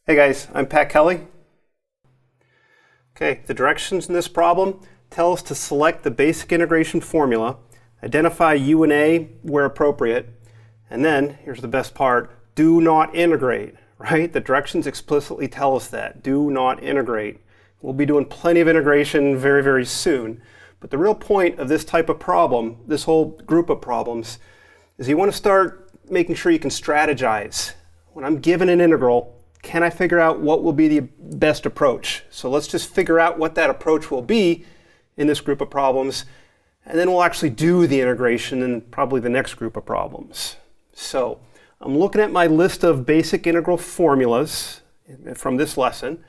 Hey guys, I'm Pat Kelly. Okay, the directions in this problem tell us to select the basic integration formula, identify U and A where appropriate, and then, here's the best part, do not integrate, right? The directions explicitly tell us that, do not integrate. We'll be doing plenty of integration very, very soon. But the real point of this type of problem, this whole group of problems, is you want to start making sure you can strategize. When I'm given an integral, can I figure out what will be the best approach? So let's just figure out what that approach will be in this group of problems, and then we'll actually do the integration in probably the next group of problems. So I'm looking at my list of basic integral formulas from this lesson,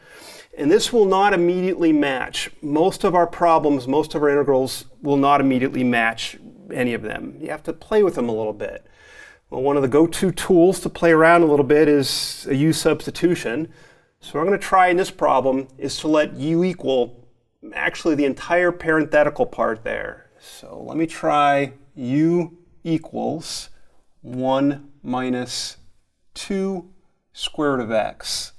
and this will not immediately match. Most of our problems, most of our integrals will not immediately match any of them. You have to play with them a little bit. Well, one of the go-to tools to play around a little bit is a U substitution. So what I'm going to try in this problem is to let U equal actually the entire parenthetical part there. So let me try U equals 1 minus 2 square root of x.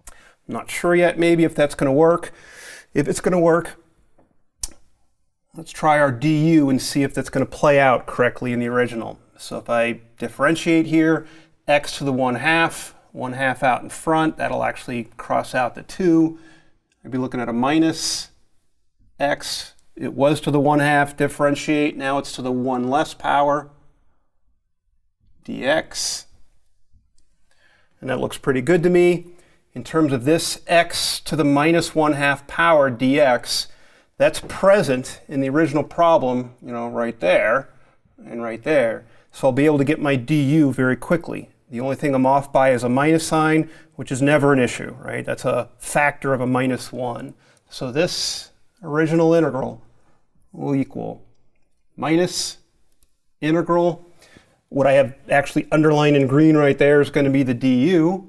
I'm not sure yet maybe if that's going to work. If it's going to work, let's try our du and see if that's going to play out correctly in the original. So if I differentiate here, x to the 1/2 out in front, that'll actually cross out the 2. I'd be looking at a minus x. It was to the 1/2, differentiate, now it's to the 1 less power, dx. And that looks pretty good to me. In terms of this x to the minus 1/2 power dx, that's present in the original problem, right there and right there. So I'll be able to get my du very quickly. The only thing I'm off by is a minus sign, which is never an issue, right? That's a factor of a -1. So this original integral will equal minus integral. What I have actually underlined in green right there is going to be the du.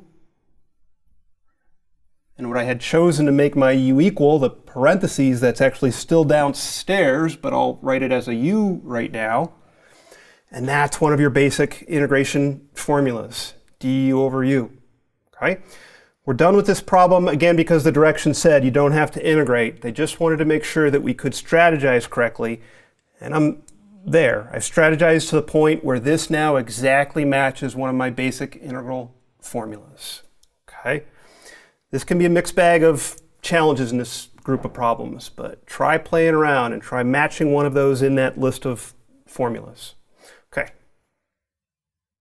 And what I had chosen to make my u equal, the parentheses, that's actually still downstairs, but I'll write it as a u right now. And that's one of your basic integration formulas, du over u. Okay? We're done with this problem, again, because the direction said you don't have to integrate. They just wanted to make sure that we could strategize correctly. And I'm there. I've strategized to the point where this now exactly matches one of my basic integral formulas. Okay? This can be a mixed bag of challenges in this group of problems, but try playing around and try matching one of those in that list of formulas. Okay.